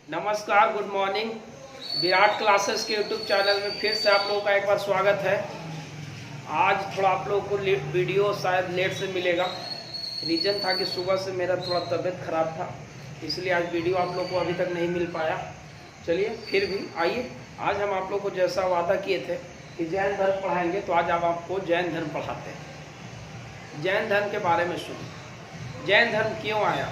नमस्कार, good morning. Virat classes के YouTube channel में फिर से आप लोगों का एक बार स्वागत है। आज थोड़ा आप लोगों को वीडियो शायद लेट से मिलेगा। रीज़न था कि सुबह से मेरा थोड़ा तबीयत ख़राब था, इसलिए आज वीडियो आप लोग को अभी तक नहीं मिल पाया। चलिए फिर भी आइए, आज हम आप लोग को जैसा वादा किए थे कि जैन धर्म पढ़ाएंगे, तो आज आप आपको जैन धर्म पढ़ाते हैं। जैन धर्म के बारे में सुनिए, जैन धर्म क्यों आया,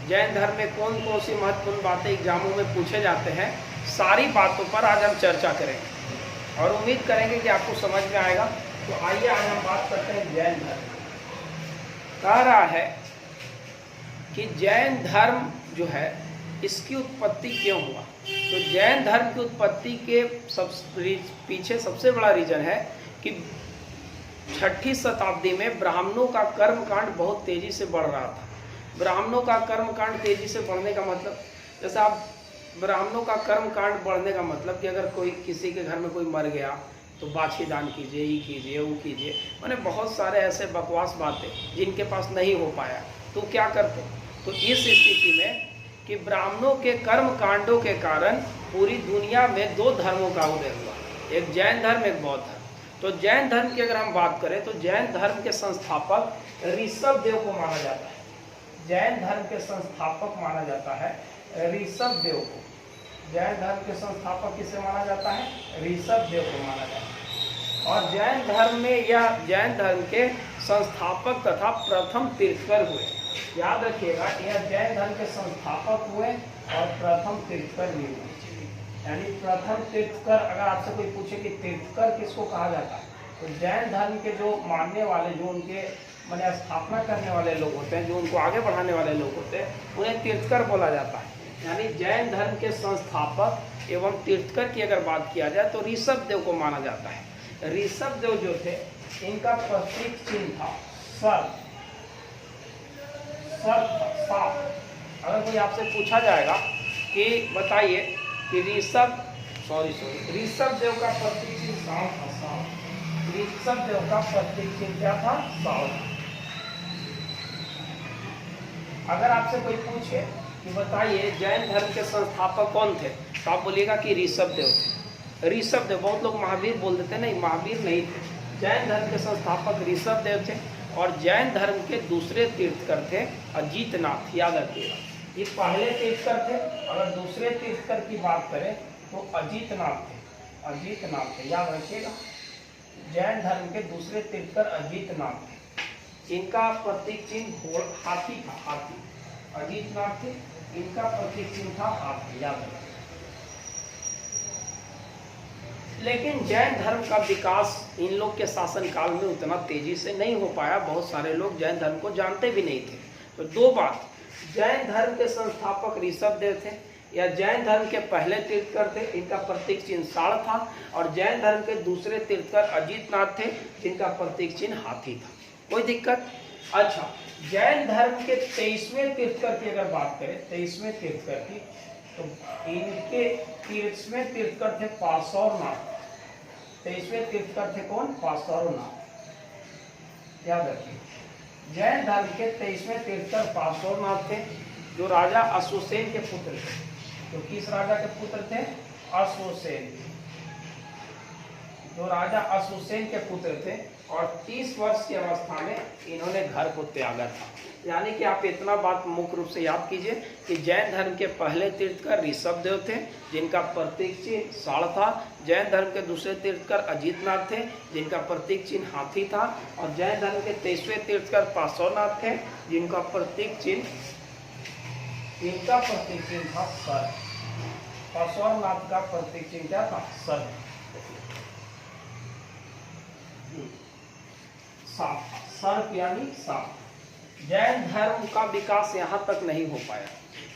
जैन धर्म में कौन कौन सी महत्वपूर्ण बातें एग्जामों में पूछे जाते हैं, सारी बातों पर आज हम चर्चा करेंगे और उम्मीद करेंगे कि आपको समझ में आएगा। तो आइए आज हम बात करते हैं जैन धर्म। कह रहा है कि जैन धर्म जो है इसकी उत्पत्ति क्यों हुआ। तो जैन धर्म की उत्पत्ति के पीछे सबसे बड़ा रीज़न है कि 6ठी शताब्दी में ब्राह्मणों का कर्मकांड बहुत तेज़ी से बढ़ रहा था। ब्राह्मणों का कर्मकांड तेज़ी से बढ़ने का मतलब, जैसे आप ब्राह्मणों का कर्मकांड बढ़ने का मतलब कि अगर कोई किसी के घर में कोई मर गया तो बाछी दान कीजिए, ये कीजिए, वो कीजिए, मैंने बहुत सारे ऐसे बकवास बातें जिनके पास नहीं हो पाया, तो क्या करते। तो इस स्थिति में कि ब्राह्मणों के कर्म कांडों के कारण पूरी दुनिया में 2 धर्मों का उदय हुआ, एक जैन धर्म, एक बौद्ध धर्म। तो जैन धर्म की अगर हम बात करें तो जैन धर्म के संस्थापक ऋषभ देव को माना जाता है। जैन धर्म के संस्थापक माना जाता है ऋषभ देव को। जैन धर्म के संस्थापक किसे माना जाता है, ऋषभ देव को माना जाता है। और जैन धर्म में यह जैन धर्म के संस्थापक तथा प्रथम तीर्थकर हुए। याद रखिएगा, यह जैन धर्म के संस्थापक हुए और प्रथम तीर्थकर भी हुए। यानी प्रथम तीर्थकर, अगर आपसे कोई पूछे कि तीर्थकर किसको कहा जाता है, तो जैन धर्म के जो मानने वाले, जो उनके मैंने स्थापना करने वाले लोग होते हैं, जो उनको आगे बढ़ाने वाले लोग होते हैं, उन्हें तीर्थकर बोला जाता है। यानी जैन धर्म के संस्थापक एवं तीर्थकर की अगर बात किया जाए तो ऋषभ देव को माना जाता है। ऋषभ देव जो थे, इनका प्रतीक चिन्ह था सर्प। अगर कोई आपसे पूछा जाएगा कि बताइए कि ऋषभ देव का प्रतीक चिन्ह सांप था। सांप, ऋषभ देव का प्रतीक चिन्ह क्या था, सांप। अगर आपसे कोई पूछे कि बताइए जैन धर्म के संस्थापक कौन थे, तो आप बोलिएगा कि ऋषभ देव थे। ऋषभ देव, बहुत लोग महावीर बोल देते, नहीं, महावीर नहीं थे। जैन धर्म के संस्थापक ऋषभ देव थे। और जैन धर्म के दूसरे तीर्थकर थे अजीतनाथ। याद रखिएगा, ये पहले तीर्थकर थे। अगर दूसरे तीर्थकर की बात करें तो अजीतनाथ थे। अजीतनाथ थे, याद रखिएगा। जैन धर्म के दूसरे तीर्थकर अजीतनाथ थे। इनका प्रतीक चिन्ह हाथी था, हाथी। अजीतनाथ थे, इनका प्रतीक चिन्ह था हाथी, याद रखिए। लेकिन जैन धर्म का विकास इन लोग के शासन काल में उतना तेजी से नहीं हो पाया। बहुत सारे लोग जैन धर्म को जानते भी नहीं थे। तो 2 बात, जैन धर्म के संस्थापक ऋषभ देव थे या जैन धर्म के पहले तीर्थकर थे, इनका प्रतीक चिन्ह साढ़ था। और जैन धर्म के दूसरे तीर्थकर अजीतनाथ थे, जिनका प्रतीक चिन्ह हाथी था। कोई दिक्कत? अच्छा, जैन धर्म के 23वें तीर्थकर की अगर बात करें, 23वें तीर्थकर की, तो इनके 23वें तीर्थकर थे पार्श्वनाथ। 23वें तीर्थकर थे कौन, पार्श्वनाथ। याद रखिए, जैन धर्म के 23वें तीर्थकर पार्श्वनाथ थे, जो राजा अश्वसेन के पुत्र थे। तो किस राजा के पुत्र थे, अश्वसेन, जो राजा अश्वसेन के पुत्र थे। और 30 वर्ष की अवस्था में इन्होंने घर को त्यागा था। यानी कि आप इतना बात मुख्य रूप से याद कीजिए कि जैन धर्म के पहले तीर्थकर ऋषभ देव थे, जिनका प्रतीक चिन्ह साढ़ था। जैन धर्म के दूसरे तीर्थकर अजीतनाथ थे, जिनका प्रतीक चिन्ह हाथी था। और जैन धर्म के 23वें तीर्थकर पार्श्वनाथ थे, जिनका प्रतीक चिन्ह था सर्प। पार्श्वनाथ का प्रतीक चिन्ह क्या था, सर्प। सर्प यानी सांप। जैन धर्म का विकास यहाँ तक नहीं हो पाया।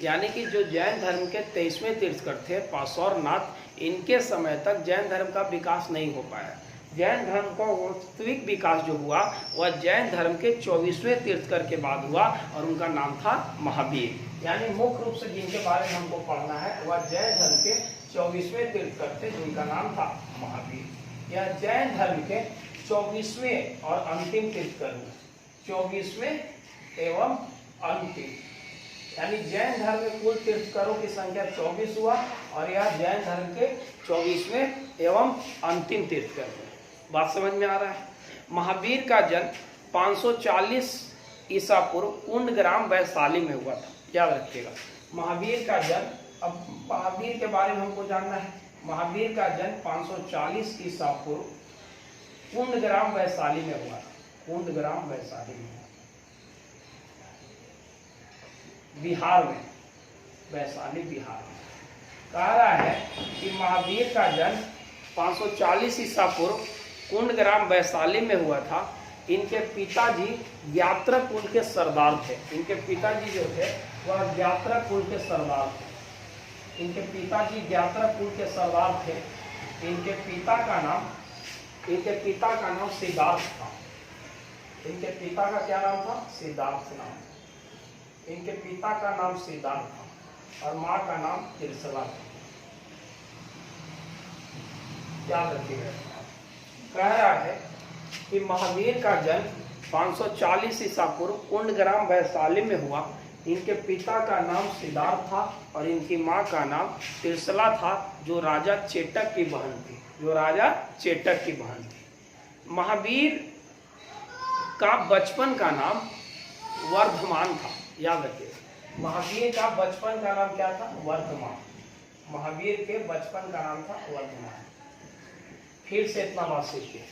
यानी कि जो जैन धर्म के 23वें तीर्थकर थे पार्श्वनाथ, इनके समय तक जैन धर्म का विकास नहीं हो पाया। जैन धर्म का वास्तविक विकास जो हुआ वह जैन धर्म के 24वें तीर्थकर के बाद हुआ, और उनका नाम था महावीर। यानी मुख्य रूप से जिनके बारे में हमको पढ़ना है वह जैन धर्म के 24वें तीर्थकर थे, जिनका नाम था महावीर। यह जैन धर्म के 24वें और अंतिम तीर्थकर हुए। 24वें एवं अंतिम, यानी जैन धर्म में कुल तीर्थंकरों की संख्या 24 हुआ और यह जैन धर्म के 24वें एवं अंतिम तीर्थंकर हुए। बात समझ में आ रहा है। महावीर का जन्म 540 ईसा पूर्व कुंडग्राम वैशाली में हुआ था, याद रखिएगा। महावीर का जन्म, अब महावीर के बारे में हमको जानना है। महावीर का जन्म 540 ईसा पूर्व कुंडग्राम वैशाली में हुआ था। कुंडग्राम वैशाली में, बिहार में, वैशाली बिहार में। कह रहा है कि महावीर का जन्म 540 ईसा पूर्व कुंडग्राम वैशाली में हुआ था। इनके पिताजी यात्रा कुल के सरदार थे। इनके पिताजी जो थे वह यात्रा कुल के सरदार थे। इनके पिताजी यात्रा कुल के सरदार थे। इनके पिता का नाम सिद्धार्थ था। इनके पिता का क्या नाम था? सिद्धार्थ नाम। इनके पिता का नाम सिद्धार्थ था और माँ का नाम त्रिशला था। याद रखिएगा। कह रहा है कि महावीर का जन्म 540 ईसा पूर्व कुंडग्राम वैशाली में हुआ। इनके पिता का नाम सिद्धार्थ था और इनकी माँ का नाम त्रिशला था, जो राजा चेटक की बहन थी। जो राजा चेटक की बहन थी। महावीर का बचपन का नाम वर्धमान था। याद रखिए, महावीर का बचपन का नाम क्या था? वर्धमान। महावीर के बचपन का नाम था वर्धमान। फिर से इतना बात सीखिए।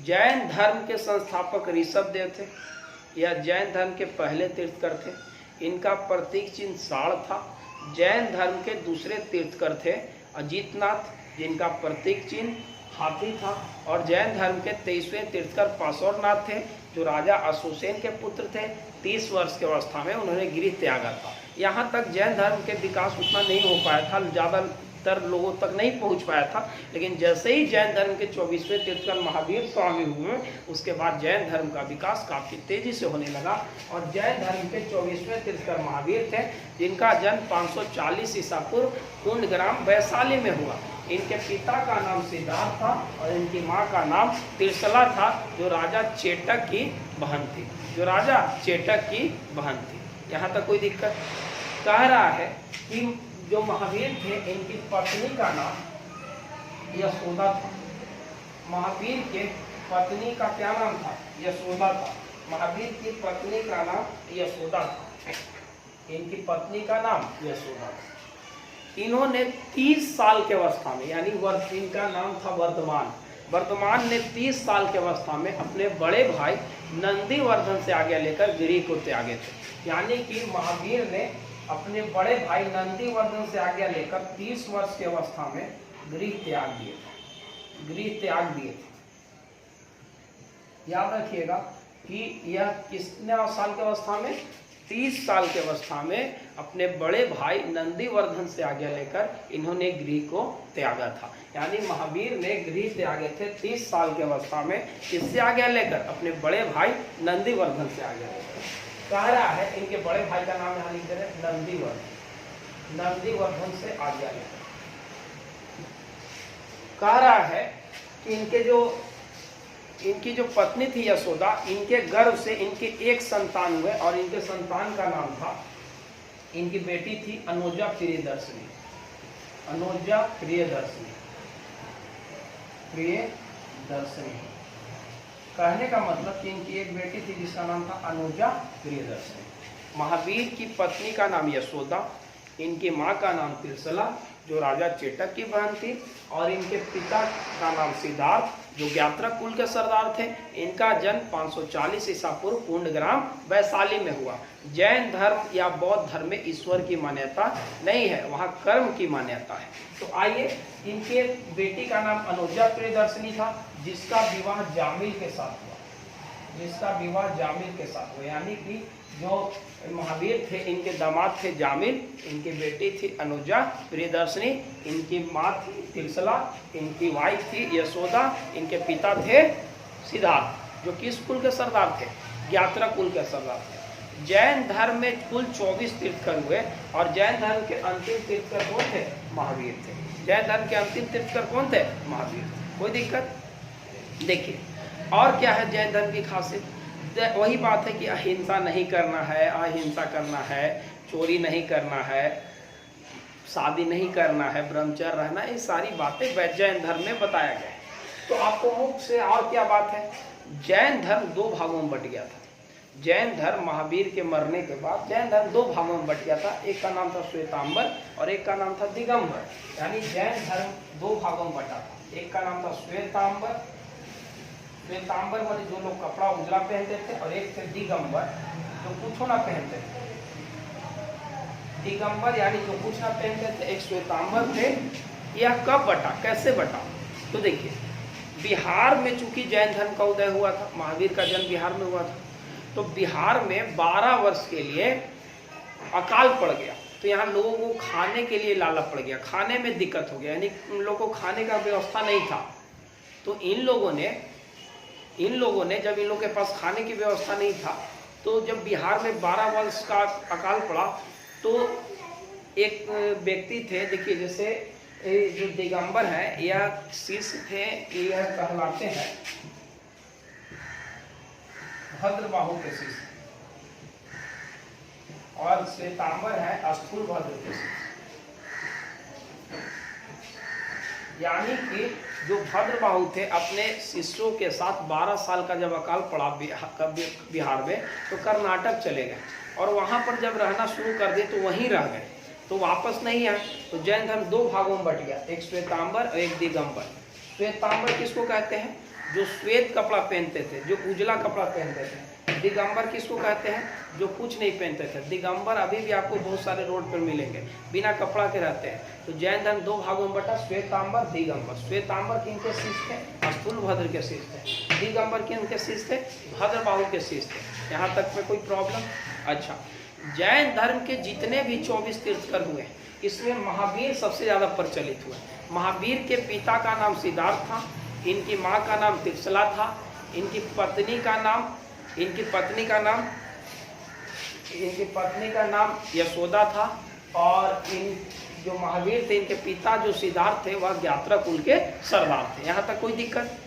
जैन धर्म के संस्थापक ऋषभदेव थे। यह जैन धर्म के पहले तीर्थंकर थे। इनका प्रतीक चिन्ह साड़ था। जैन धर्म के दूसरे तीर्थंकर थे अजितनाथ, जिनका प्रतीक चिन्ह हाथी था। और जैन धर्म के 23वें तीर्थंकर पार्श्वनाथ थे, जो राजा अशोकसेन के पुत्र थे। 30 वर्ष की अवस्था में उन्होंने गृह त्यागा था। यहाँ तक जैन धर्म के विकास उतना नहीं हो पाया था, ज़्यादातर लोगों तक नहीं पहुँच पाया था। लेकिन जैसे ही जैन धर्म के 24वें तीर्थंकर महावीर स्वामी हुए, उसके बाद जैन धर्म का विकास काफ़ी तेजी से होने लगा। और जैन धर्म के 24वें तीर्थंकर महावीर थे, जिनका जन्म 540 ईसा पूर्व कुंडग्राम वैशाली में हुआ। इनके पिता का नाम सिद्धार्थ था और इनकी माँ का नाम त्रिशला था, जो राजा चेटक की बहन थी। जो राजा चेटक की बहन थी। यहाँ तक कोई दिक्कत? कह रहा है कि जो महावीर थे, इनकी पत्नी का नाम यशोदा था। महावीर के पत्नी का क्या नाम था? यशोदा था। महावीर की पत्नी का नाम यशोदा था। इनकी पत्नी का नाम यशोदा था। इन्होंने 30 साल के अवस्था में, यानी इनका नाम था वर्धमान ने 30 साल की अवस्था में अपने बड़े भाई नंदीवर्धन से आज्ञा लेकर गृह को त्यागे थे। यानी कि महावीर ने अपने बड़े भाई नंदीवर्धन से आज्ञा लेकर 30 वर्ष की अवस्था में गृह त्याग दिए थे। याद रखिएगा कि यह कितने साल की अवस्था में? 30 साल की अवस्था में अपने बड़े भाई नंदीवर्धन से आज्ञा लेकर इन्होंने गृह को त्यागा था। यानी महावीर ने गृह त्यागे थे 30 साल की अवस्था में। किससे आज्ञा लेकर? अपने बड़े भाई नंदीवर्धन से आज्ञा लेकर। कह रहा है इनके बड़े भाई का नाम यहाँ लिख दे रहे, नंदीवर्धन से आज्ञा लेकर। कह रहा है कि इनकी जो पत्नी थी यशोदा, इनके गर्भ से इनके एक संतान हुए और इनके संतान का नाम था, इनकी बेटी थी अनुजा प्रियदर्शनी। कहने का मतलब कि इनकी एक बेटी थी जिसका नाम था अनुजा प्रियदर्शनी। महावीर की पत्नी का नाम यशोदा, इनकी माँ का नाम त्रिशला, जो राजा चेटक की बहन थी, और इनके पिता का नाम सिद्धार्थ, जो यात्रा कुल के सरदार थे। इनका जन्म 540 ईसा पूर्व कुंडग्राम वैशाली में हुआ। जैन धर्म या बौद्ध धर्म में ईश्वर की मान्यता नहीं है, वहाँ कर्म की मान्यता है। तो आइए, इनके बेटी का नाम अनुजा प्रियदर्शनी था, जिसका विवाह जामिल के साथ हुआ। यानी कि जो महावीर थे, इनके दामाद थे जामिल, इनकी बेटी थी अनुजा प्रियदर्शनी, इनकी माँ थी त्रिशला, इनकी वाइफ थी यशोदा, इनके पिता थे सिद्धार्थ, जो किस कुल के सरदार थे? यात्रा कुल के सरदार थे। जैन धर्म में कुल 24 तीर्थंकर हुए और जैन धर्म के अंतिम तीर्थंकर कौन थे? महावीर थे। जैन धर्म के अंतिम तीर्थंकर कौन थे? महावीर। कोई दिक्कत? देखिए, और क्या है जैन धर्म की खासियत? वही बात है कि अहिंसा नहीं करना है, अहिंसा करना है, चोरी नहीं करना है, शादी नहीं करना है, ब्रह्मचर्य रहना, ये सारी बातें जैन धर्म में बताया गया है। तो आपको मुख्य से और क्या बात है, जैन धर्म दो भागों में बट गया था। जैन धर्म महावीर के मरने के बाद जैन धर्म दो भागों में बट गया था, एक का नाम था श्वेतांबर और एक का नाम था दिगंबर। यानी जैन धर्म दो भागों में बटा था, एक का नाम था श्वेतांबर, श्वेतांबर वाले जो लोग कपड़ा उजला पहनते थे, और एक थे दिगंबर जो कुछ ना पहनते थे। दिगंबर यानी जो कुछ ना पहनते थे, एक श्वेतांबर थे। यह कब बटा, कैसे बटा, तो देखिए बिहार में चूंकि जैन धर्म का उदय हुआ था, महावीर का जन्म बिहार में हुआ था, तो बिहार में 12 वर्ष के लिए अकाल पड़ गया। तो यहाँ लोगों को खाने के लिए लाला पड़ गया, खाने में दिक्कत हो गया, यानी उन लोगों को खाने का व्यवस्था नहीं था। तो इन लोगों ने जब इन लोगों के पास खाने की व्यवस्था नहीं था, तो जब बिहार में 12 वर्ष का अकाल पड़ा, तो एक व्यक्ति थे, देखिए जैसे जो दिगंबर है, यह शिष्य थे, यह कहलाते हैं भद्रबाहु के शिष्य, और श्वेतांबर है स्थूलभद्र के शिष्य। यानी कि जो भद्रबाहु थे अपने शिष्यों के साथ 12 साल का जब अकाल पड़ा बिहार में, तो कर्नाटक चले गए, और वहां पर जब रहना शुरू कर दिए तो वहीं रह गए, तो वापस नहीं आए। तो जैन धर्म दो भागों में बट गया, एक श्वेतांबर और एक दिगंबर। श्वेतांबर किसको कहते हैं, जो श्वेत कपड़ा पहनते थे, जो उजला कपड़ा पहनते थे। दिगंबर किसको कहते हैं, जो कुछ नहीं पहनते थे। दिगंबर अभी भी आपको बहुत सारे रोड पर मिलेंगे, बिना कपड़ा के रहते हैं। तो जैन धर्म दो भागों में बटा, श्वेतांबर दिगंबर। श्वेतांबर किनके शिष्य थे, स्थूलभद्र के शिष्य थे। दिगंबर किनके शिष्य थे, भद्रबाहु के शिष्य थे। यहाँ तक में कोई प्रॉब्लम? अच्छा, जैन धर्म के जितने भी 24 तीर्थकर हुए, इसमें महावीर सबसे ज्यादा प्रचलित हुए। महावीर के पिता का नाम सिद्धार्थ था, इनकी माँ का नाम त्रिशला था, इनकी पत्नी का नाम यशोदा था, और इन जो महावीर थे, इनके पिता जो सिद्धार्थ थे, वह ज्ञात्रा कुल के सरदार थे। यहाँ तक कोई दिक्कत?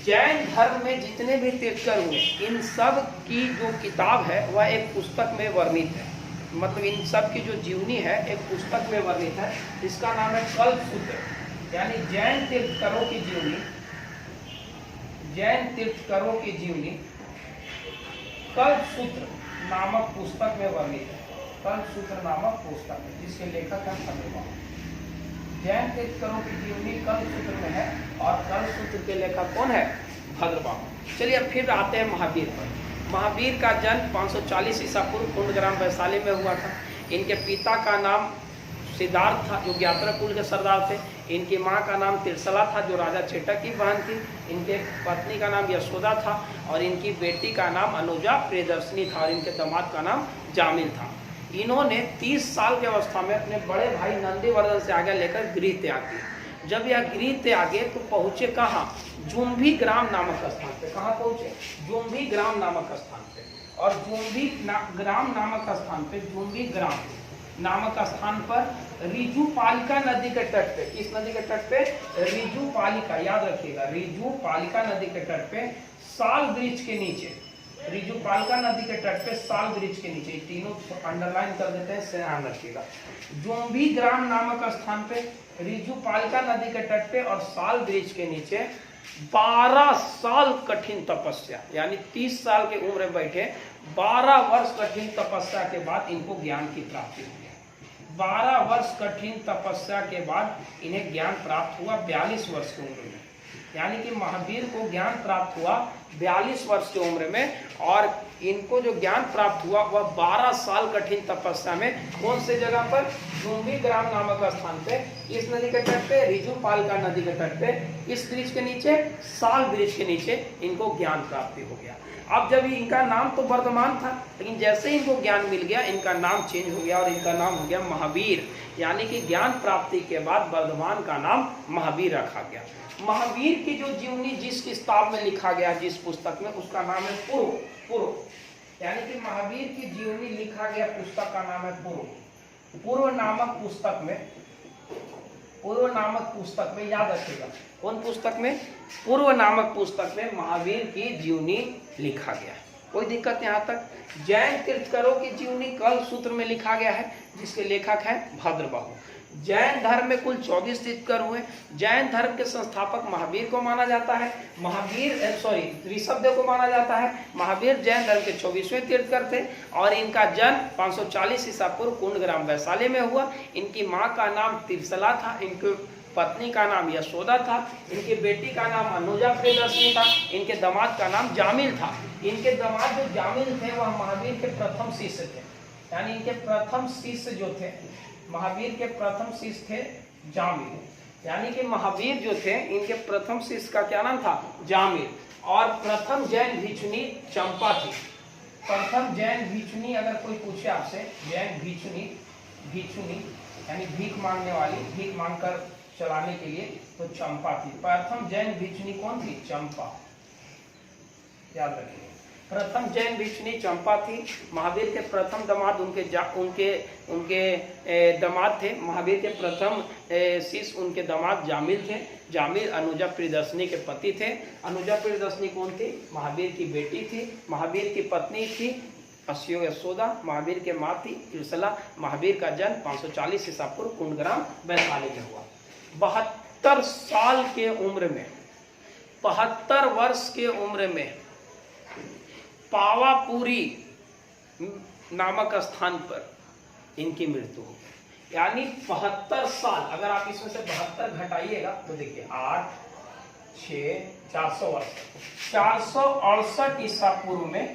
जैन धर्म में जितने भी तीर्थकर हुए, इन सब की जो किताब है वह एक पुस्तक में वर्णित है। मतलब इन सब की जो जीवनी है एक पुस्तक में वर्णित है, जिसका नाम है कल्पसूत्र। यानी जैन तीर्थकरों की जीवनी कल्पसूत्र नामक पुस्तक में वर्णित है। कल्पसूत्र नामक पुस्तक है, जिसके लेखक है भद्रबाहु। जैन तीर्थकरों की जीवनी कल्पसूत्र में है, और कल्पसूत्र के लेखक कौन है, भद्रबाहु। चलिए अब फिर आते हैं महावीर पर। महावीर का जन्म 540 ईसा पूर्व कुंडग्राम वैशाली में हुआ था। इनके पिता का नाम सिद्धार्थ था, जो ज्ञात्रा कुल के सरदार थे। इनकी माँ का नाम त्रिशला था, जो राजा चेटक की बहन थी। इनके पत्नी का नाम यशोदा था, और इनकी बेटी का नाम अनुजा प्रियदर्शनी था, और इनके दामाद का नाम जामिल था। इन्होंने 30 साल की अवस्था में अपने बड़े भाई नंदीवर्धन से आगे लेकर गृह त्याग किया। जब यह गृह त्यागे तो पहुँचे कहाँ, जुम्भी ग्राम नामक स्थान पे। कहाँ पहुँचे, जुम्भी ग्राम नामक स्थान पे। और जुम्भी ग्राम नामक स्थान पर रिजू पालिका नदी के तट पे, किस नदी के तट पे, रिजू पालिका, याद रखिएगा, रिजू पालिका नदी के तट पे साल वृक्ष के नीचे, रिजू पालिका नदी के तट पे साल वृक्ष के नीचे, तीनों अंडरलाइन कर देते हैं, ध्यान रखिएगा। जुम्भी ग्राम नामक स्थान पे, रिजू पालिका नदी के तट पे और साल वृक्ष के नीचे 12 साल कठिन तपस्या, यानी 30 साल की उम्र में बैठे 12 वर्ष कठिन तपस्या के बाद इनको ज्ञान की प्राप्ति हुई। 12 वर्ष कठिन तपस्या के बाद इन्हें ज्ञान प्राप्त हुआ 42 वर्ष की उम्र में। यानी कि महावीर को ज्ञान प्राप्त हुआ 42 वर्ष की उम्र में, और इनको जो ज्ञान प्राप्त हुआ वह 12 साल कठिन तपस्या में, कौन से जगह पर, जुम्भी ग्राम नामक स्थान पे, इस नदी के तट पे, रिजू पालिका नदी के तट पे, इस वृक्ष के नीचे, साल वृक्ष के नीचे इनको ज्ञान प्राप्ति हो गया। अब जब इनका नाम तो वर्धमान था, लेकिन जैसे इनको ज्ञान मिल गया, इनका नाम चेंज हो गया और इनका नाम हो गया महावीर। यानी कि ज्ञान प्राप्ति के बाद वर्धमान का नाम महावीर रखा गया। महावीर की जो जीवनी जिस किताब में लिखा गया, जिस पुस्तक में, उसका नाम है पूर्व। यानी कि महावीर की जीवनी लिखा गया पुस्तक का नाम है पूर्व नामक पुस्तक में पूर्व नामक पुस्तक में, याद रखिएगा कौन पुस्तक में, पूर्व नामक पुस्तक में महावीर की जीवनी लिखा गया है। कोई दिक्कत यहाँ तक? जैन तीर्थंकरों की जीवनी कल सूत्र में लिखा गया है, जिसके लेखक हैं भद्रबाहु। जैन धर्म में कुल 24 तीर्थंकर हुए। जैन धर्म के संस्थापक महावीर को माना जाता है, ऋषभदेव को माना जाता है। महावीर जैन धर्म के 24वें तीर्थंकर थे और इनका जन्म 540 ईसा पूर्व कुंडग्राम वैशाली में हुआ। इनकी माँ का नाम तिरसला था, इनकी पत्नी का नाम यशोदा था, इनकी बेटी का नाम अनुजा प्रियदर्शनी था, इनके दामाद का नाम जामिल था। इनके दामाद जो जामिल थे वह महावीर के प्रथम शिष्य थे, यानी इनके प्रथम शिष्य जो थे, महावीर के प्रथम शिष्य थे जामिल। यानी कि महावीर जो थे इनके प्रथम शिष्य का क्या नाम था? जामिल। और प्रथम जैन भिक्षुनी चंपा थी। प्रथम जैन भिक्षुनी, अगर कोई पूछे आपसे जैन भिक्षुनी यानी भीख मांगने वाली, भीख मांगकर चलाने के लिए, तो चंपा थी। प्रथम जैन भिक्षुनी कौन थी? चंपा, याद रखिए। प्रथम जैन भिक्षुनी चंपा थी। महावीर के प्रथम दामाद उनके दामाद थे। महावीर के प्रथम शिष्य उनके दामाद जामिल थे। जामिल अनुजा प्रियदर्शनी के पति थे। अनुजा प्रियदर्शनी कौन थी? महावीर की बेटी थी। महावीर की पत्नी थी यशोदा। महावीर के माँ थी तिरसला। महावीर का जन्म 540 ईसा पूर्व कुंडग्राम वैशाली में हुआ। 72 साल के उम्र में, 72 वर्ष के उम्र में पावापुरी नामक स्थान पर इनकी मृत्यु हो गई। यानी 72 साल, अगर आप इसमें से 72 घटाइएगा तो देखिए 8, 6, 400 वर्ष, 468 ईसा पूर्व में,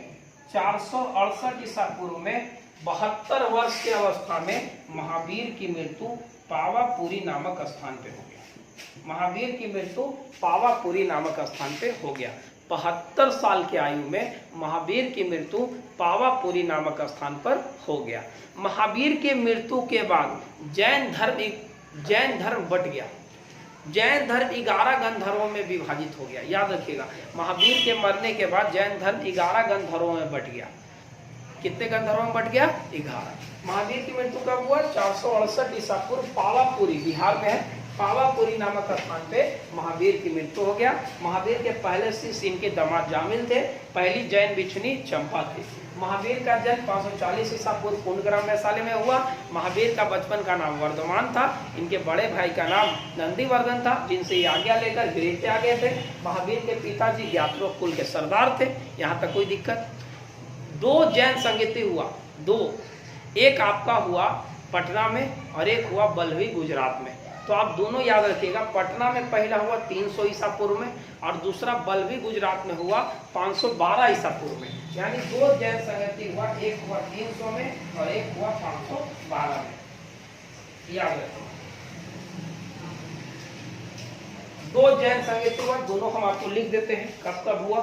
468 ईसा पूर्व में 72 वर्ष के अवस्था में महावीर की मृत्यु पावापुरी नामक स्थान पे हो गया। महावीर की मृत्यु पावापुरी नामक स्थान पे हो गया। 72 साल की आयु में महावीर की मृत्यु पावापुरी नामक स्थान पर हो गया। महावीर के मृत्यु के बाद जैन धर्म बट गया। जैन धर्म 11 गंधर्वों में विभाजित हो गया। याद रखिएगा, महावीर के मरने के बाद जैन धर्म 11 गंधर्वों में बट गया। कितने गंधर्वों में बट गया? 11। महावीर की मृत्यु कब हुआ? 468 ईसा पूर्व, पावापुरी, बिहार में है, पावापुरी नामक स्थान पे महावीर की मृत्यु हो गया। महावीर के पहले शिष्य इनके दामाद जामिल थे। पहली जैन भिक्षुनी चंपा थी। महावीर का जन्म 540 ईसा पूर्व कुंडग्राम वैशाली में हुआ। महावीर का बचपन का नाम वर्धमान था। इनके बड़े भाई का नाम नंदीवर्धन था, जिनसे ये आज्ञा लेकर गृह आ गए थे। महावीर के पिताजी ज्ञातरोग कुल के सरदार थे। यहाँ तक कोई दिक्कत? 2 जैन संगीति हुआ, 2, एक आपका हुआ पटना में और एक हुआ बल्लभी गुजरात में। तो आप दोनों याद रखिएगा, पटना में पहला हुआ 300 ईसा पूर्व में और दूसरा बल्लभी गुजरात में हुआ 512 ईसा पूर्व में। यानी 2 जैन संगति हुआ, एक हुआ 300 में और एक हुआ 512 में। याद रखिए, 2 जैन संगति हुआ, दोनों हम आपको लिख देते हैं कब कब हुआ।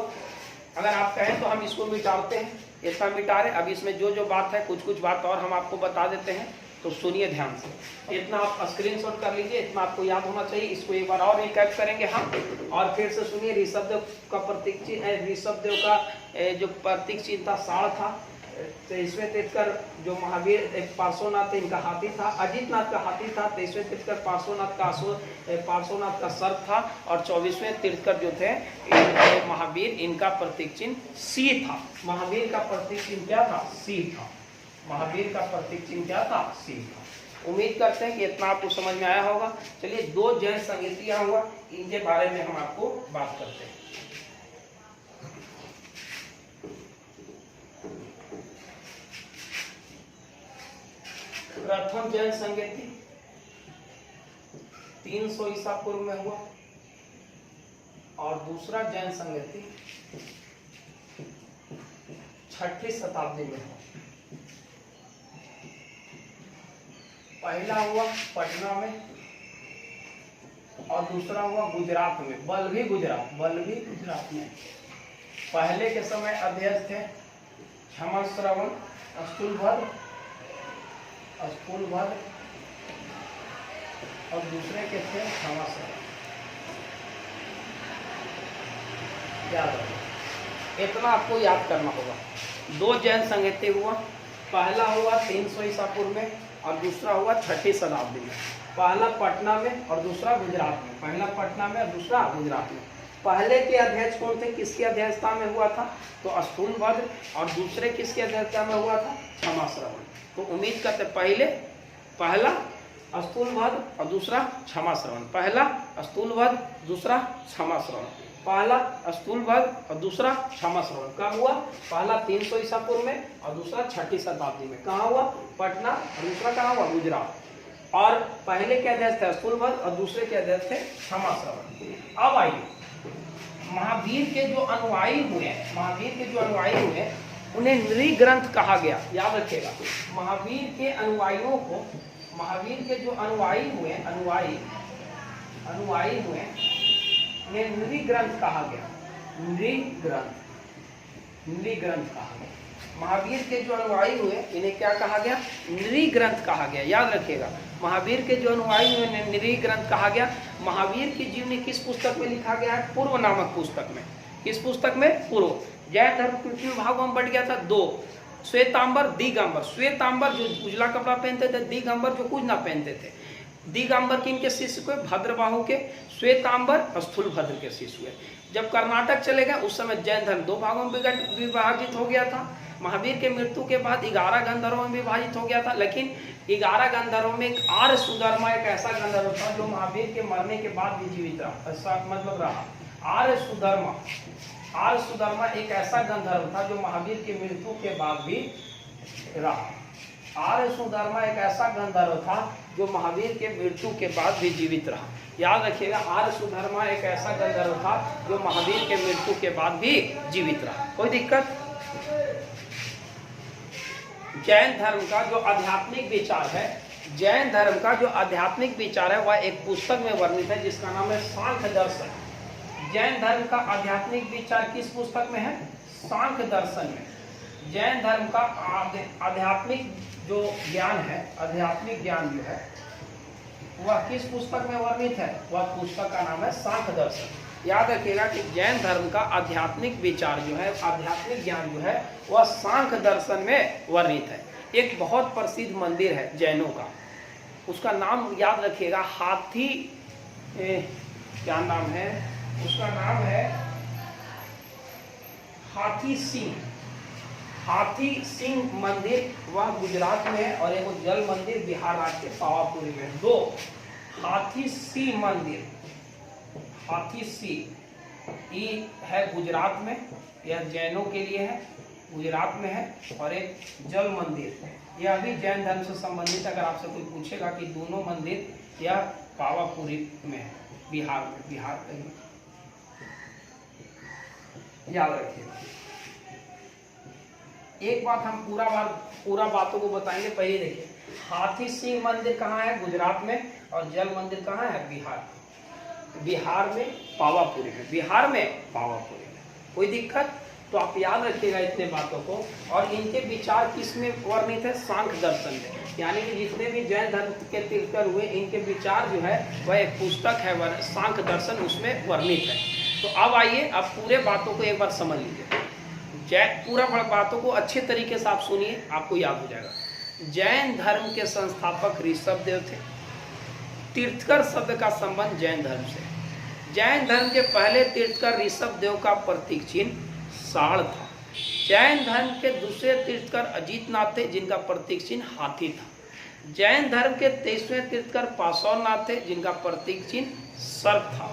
अगर आप कहें तो हम इसको मिटाते हैं, इतना मिटा रहे। अब इसमें जो जो बात है, कुछ बात और हम आपको बता देते हैं, तो सुनिए ध्यान से। इतना आप स्क्रीनशॉट कर लीजिए, इतना आपको याद होना चाहिए। इसको एक बार और रिकैप करेंगे हम, और फिर से सुनिए। ऋषभदेव का प्रतीक चिन्ह, ऋषभदेव का जो प्रतीक चिन्ह था साढ़ था। 23वें तीर्थंकर जो महावीर एक पार्श्वनाथ थे, इनका हाथी था। अजितनाथ का हाथी था। 23वें तीर्थंकर पार्श्वनाथ का सर्प था। और 24वें तीर्थंकर जो थे महावीर, इनका प्रतीक चिन्ह सी था। महावीर का प्रतीक चिन्ह क्या था? सी था। महावीर का प्रतीक चिन्ह क्या था? सी था। उम्मीद करते हैं कि इतना आपको समझ में आया होगा। चलिए, 2 जैन संगीतियां हुआ, इनके बारे में हम आपको बात करते हैं। प्रथम जैन संगीति 300 ईसा पूर्व में हुआ और दूसरा जैन संगीति 6ठी शताब्दी में हुआ। पहला हुआ पटना में और दूसरा हुआ गुजरात में, बल्लभी गुजरात में। पहले के समय अध्यक्ष थे क्षमाश्रवण स्थूलभद्र और दूसरे के थे क्षमाश्रवण। याद रखिए, इतना आपको याद करना होगा। 2 जैन संगीति हुआ, पहला हुआ 300 ईसा पूर्व में और दूसरा हुआ 6ठी शताब्दी में। पहला पटना में और दूसरा गुजरात में, पहला पटना में और दूसरा गुजरात में। पहले के अध्यक्ष कौन थे, किसकी अध्यक्षता में हुआ था, तो स्थूलभद्र, और दूसरे किसकी अध्यक्षता में हुआ था, क्षमाश्रवण। तो उम्मीद करते पहला स्थूलभद्र और दूसरा क्षमाश्रवण, पहला स्थूलभद्र दूसरा क्षमाश्रवण, पहला स्थूलभद्र और दूसरा क्षमाश्रवण कब हुआ, पहला 300 ईसा पूर्व में और दूसरा 6ठी शताब्दी में। कहाँ हुआ, पटना, और दूसरा कहाँ हुआ, गुजरात। और पहले के अध्यक्ष थे स्थूलभद्र और दूसरे के अध्यक्ष थे क्षमाश्रवण। अब आइए महावीर के जो अनुयायी हुए उन्हें नृग्रंथ कहा गया। याद रखिएगा, महावीर के अनुयायियों को, महावीर के जो अनुयायी हुए उन्हें नृग्रंथ कहा गया। नृग्रंथ कहा गया। महावीर के जो अनुयायी हुए इन्हें क्या कहा गया, नृग्रंथ कहा गया। याद रखिएगा, महावीर के जो अनुयायी हुए इन्हें नृग्रंथ कहा गया। महावीर की जीवनी किस पुस्तक में लिखा गया है, पूर्व नामक पुस्तक में। किस पुस्तक में, पूर्व। जैन धर्म कितने भागों में बढ़ गया था, 2, श्वेतांबर, दिगंबर। श्वेतांबर जो उजला कपड़ा पहनते थे, दिगंबर जो कुछ ना पहनते थे। दिगंबर किन के शिष्य हुए, भद्रबाहु के। श्वेतांबर और स्थूलभद्र के शिष्य हुए। जब कर्नाटक चले गए उस समय जैन धर्म 2 भागों में विभाजित हो गया था। महावीर के मृत्यु के बाद 11 गंधर्वों में विभाजित हो गया था, लेकिन 11 गंधर्वों में एक आर्य सुधर्मा एक ऐसा गंधर्व था जो महावीर के मरने के बाद भी जीवित रहा। ऐसा मतलब रहा, आर्य सुधर्मा एक ऐसा गंधर्व था जो महावीर के मृत्यु के बाद भी रहा। आर्य सुधर्मा एक ऐसा गंधर्व था जो महावीर के मृत्यु के बाद भी जीवित रहा। याद रखिएगा, आर्य सुधर्मा एक ऐसा गंधर्व था जो महावीर के मृत्यु के बाद भी जीवित रहा। कोई दिक्कत। जैन धर्म का जो आध्यात्मिक विचार है, वह एक पुस्तक में वर्णित है जिसका नाम है सांख्य दर्शन। जैन धर्म का आध्यात्मिक विचार किस पुस्तक में है, सांख्य दर्शन में। जैन धर्म का आध्यात्मिक जो ज्ञान है, आध्यात्मिक ज्ञान जो है वह किस पुस्तक में वर्णित है, वह पुस्तक का नाम है सांख्य दर्शन। याद रखिएगा कि जैन धर्म का आध्यात्मिक विचार जो है, आध्यात्मिक ज्ञान जो है, वह सांख्य दर्शन में वर्णित है। एक बहुत प्रसिद्ध मंदिर है जैनों का, उसका नाम याद रखिएगा, क्या नाम है उसका, नाम है हाथी सिंह मंदिर। वह गुजरात में है और एक जल मंदिर बिहार राज्य के पावापुरी में। 2 हाथी सिंह मंदिर, ये है गुजरात में, यह जैनों के लिए है, गुजरात में है। और एक जल मंदिर, यह भी जैन धर्म से संबंधित। अगर आपसे कोई पूछेगा कि दोनों मंदिर यह पावापुरी में है, बिहार में, बिहार कहीं, याद रखिएगा। एक बात हम पूरा बातों को बताएंगे। पहले देखिए, हाथी सिंह मंदिर कहाँ है, गुजरात में, और जल मंदिर कहाँ है, बिहार में, पावापुरी में, बिहार में, पावापुरी में। कोई दिक्कत। तो आप याद रखिएगा इतने बातों को। और इनके विचार किस में वर्णित है, सांख्य दर्शन में। यानी कि जितने भी जैन धर्म के तीर्थंकर हुए, इनके विचार जो है वह एक पुस्तक है, सांख्य दर्शन, उसमें वर्णित है। तो अब आइए, अब पूरे बातों को एक बार समझ लीजिए। पूरा बातों को अच्छे तरीके से आप सुनिए, आपको याद हो जाएगा। जैन धर्म के संस्थापक ऋषभदेव थे। तीर्थकर शब्द का संबंध जैन धर्म से। जैन धर्म के पहले तीर्थकर ऋषभदेव का प्रतीक चिन्ह साड़ था। जैन धर्म के दूसरे तीर्थकर अजीतनाथ थे, जिनका प्रतीक चिन्ह हाथी था। जैन धर्म के 23वें तीर्थकर पार्श्वनाथ थे, जिनका प्रतीक चिन्ह सर्प था।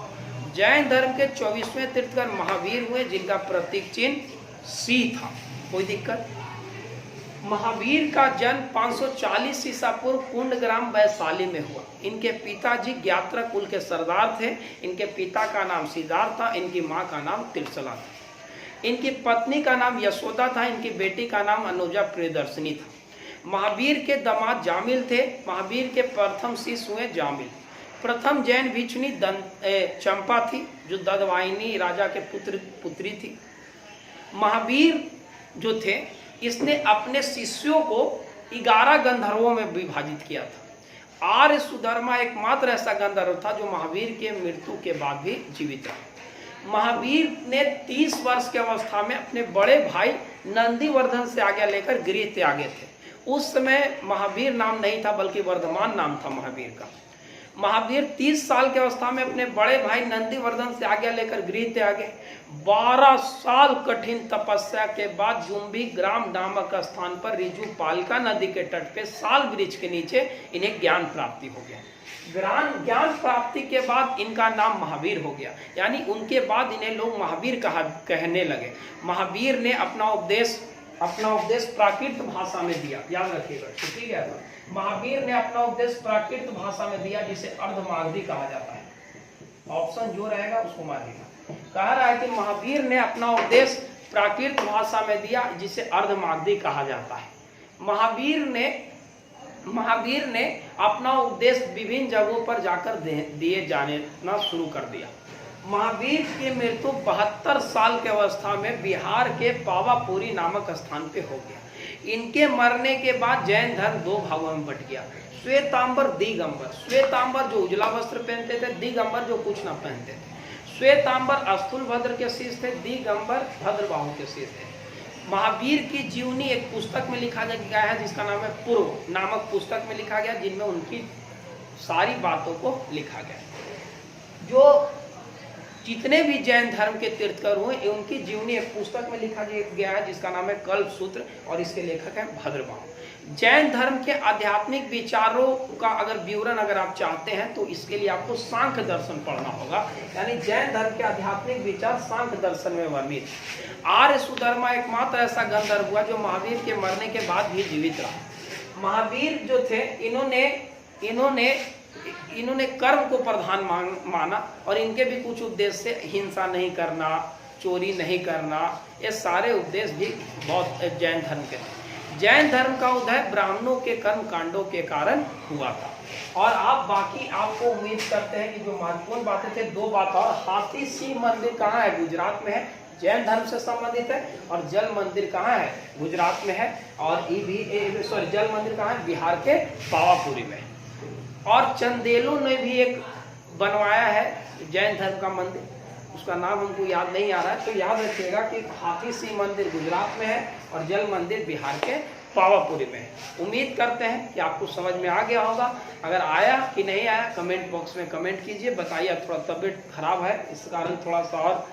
जैन धर्म के 24वें तीर्थकर महावीर हुए, जिनका प्रतीक चिन्ह सिंह था। कोई दिक्कत। महावीर का जन्म 540 ईसा पूर्व कुंडग्राम वैशाली में हुआ। इनके पिताजी ज्ञात्रा कुल के सरदार थे। इनके पिता का नाम सिद्धार्थ था, इनकी माँ का नाम त्रिशला था। इनकी पत्नी का नाम यशोदा था, इनकी बेटी का नाम अनुजा प्रियदर्शनी था। महावीर के दामाद जामिल थे। महावीर के प्रथम शिष्य हुए जामिल। प्रथम जैन भिक्षुणी चंपा थी, जो ददवाइनी राजा के पुत्री थी। महावीर जो थे, इसने अपने शिष्यों को 11 गंधर्वों में विभाजित किया था। आर्य सुधर्मा एकमात्र ऐसा गंधर्व था जो महावीर के मृत्यु के बाद भी जीवित रहा। महावीर ने 30 वर्ष की अवस्था में अपने बड़े भाई नंदीवर्धन से आज्ञा लेकर गृह त्यागे थे। उस समय महावीर नाम नहीं था, बल्कि वर्धमान नाम था महावीर का। महावीर 30 साल की अवस्था में अपने बड़े भाई नंदीवर्धन से आज्ञा लेकर गृह त्यागे। 12 साल कठिन तपस्या के बाद जुम्बी ग्राम नामक स्थान पर ऋजुपालिका नदी के तट पे साल वृक्ष के नीचे इन्हें ज्ञान प्राप्ति हो गया। ज्ञान प्राप्ति के बाद इनका नाम महावीर हो गया, यानी उनके बाद इन्हें लोग महावीर कहने लगे। महावीर ने अपना उपदेश प्राकृत भाषा में दिया, याद रखिएगा, ठीक है। महावीर ने अपना उपदेश प्राकृत भाषा में दिया, जिसे अर्धमागधी कहा जाता है। ऑप्शन जो रहेगा उसको मारिएगा। कह रहा है कि महावीर ने अपना उपदेश प्राकृत भाषा में दिया, जिसे अर्धमागधी कहा जाता है। महावीर ने अपना उपदेश विभिन्न जगहों पर जाकर दिए जाना शुरू कर दिया। महावीर की मृत्यु 72 साल की अवस्था में बिहार के पावापुरी नामक स्थान पे हो गया। इनके मरने के बाद जैन धर्म 2 भागों में बट गया। श्वेतांबर, दिगंबर। श्वेतांबर जो उजला वस्त्र पहनते थे, दिगंबर जो कुछ ना पहनते थे। श्वेतांबर स्थूलभद्र के शिष्य थे, दिगंबर भद्रबाहु के शिष्य थे। महावीर की जीवनी एक पुस्तक में लिखा गया है, जिसका नाम है पूर्व नामक पुस्तक में लिखा गया, जिनमें उनकी सारी बातों को लिखा गया। जो जितने भी जैन धर्म के तीर्थकर हुए, उनकी जीवनी एक पुस्तक में लिखा गया है, जिसका नाम है कल्पसूत्र, और इसके लेखक हैं भद्रबाहु। जैन धर्म के आध्यात्मिक विचारों का अगर विवरण अगर आप चाहते हैं, तो इसके लिए आपको सांख्य दर्शन पढ़ना होगा। यानी जैन धर्म के आध्यात्मिक विचार सांख्य दर्शन में वर्णित। आर्य सुधर्मा एकमात्र ऐसा गंधर्व हुआ जो महावीर के मरने के बाद भी जीवित रहा। महावीर जो थे, इन्होंने कर्म को प्रधान माना, और इनके भी कुछ उपदेश से हिंसा नहीं करना, चोरी नहीं करना, ये सारे उपदेश भी बहुत जैन धर्म के थे। जैन धर्म का उदय ब्राह्मणों के कर्म कांडों के कारण हुआ था। और आप बाकी आपको उम्मीद करते हैं कि जो महत्वपूर्ण बातें थे, 2 बात और। हाथी सिंह मंदिर कहाँ है? गुजरात में है, जैन धर्म से संबंधित है। और जल मंदिर कहाँ है? गुजरात में है। और जल मंदिर कहाँ है? बिहार के पावापुरी में। और चंदेलों ने भी एक बनवाया है जैन धर्म का मंदिर, उसका नाम हमको याद नहीं आ रहा है। तो याद रखिएगा कि हाथी सिंह मंदिर गुजरात में है और जल मंदिर बिहार के पावापुरी में है। उम्मीद करते हैं कि आपको समझ में आ गया होगा। अगर आया कि नहीं आया, कमेंट बॉक्स में कमेंट कीजिए, बताइए। थोड़ा तबीयत खराब है, इस कारण थोड़ा सा और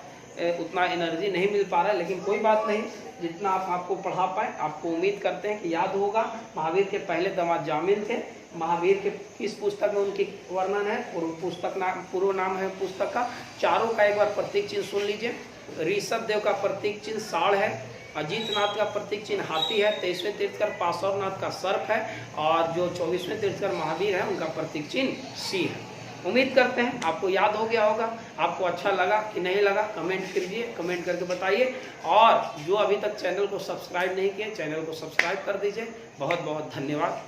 उतना एनर्जी नहीं मिल पा रहा है, लेकिन कोई बात नहीं, जितना आपको पढ़ा पाए। आपको उम्मीद करते हैं कि याद होगा। महावीर के पहले दामाद जामिल थे। महावीर के किस पुस्तक में उनकी वर्णन है? पूर्व नाम है पुस्तक का। चारों का एक बार प्रतीक चिन्ह सुन लीजिए। ऋषभ देव का प्रतीक चिन्ह साड़ है, अजीतनाथ का प्रतीक चिन्ह हाथी है, 23वें तीर्थकर पार्श्वनाथ का सर्प है, और जो 24वें तीर्थकर महावीर है उनका प्रतीक चिन्ह सिंह है। उम्मीद करते हैं आपको याद हो गया होगा। आपको अच्छा लगा कि नहीं लगा, कमेंट कीजिए, कमेंट करके बताइए। और जो अभी तक चैनल को सब्सक्राइब नहीं किए, चैनल को सब्सक्राइब कर दीजिए। बहुत बहुत धन्यवाद।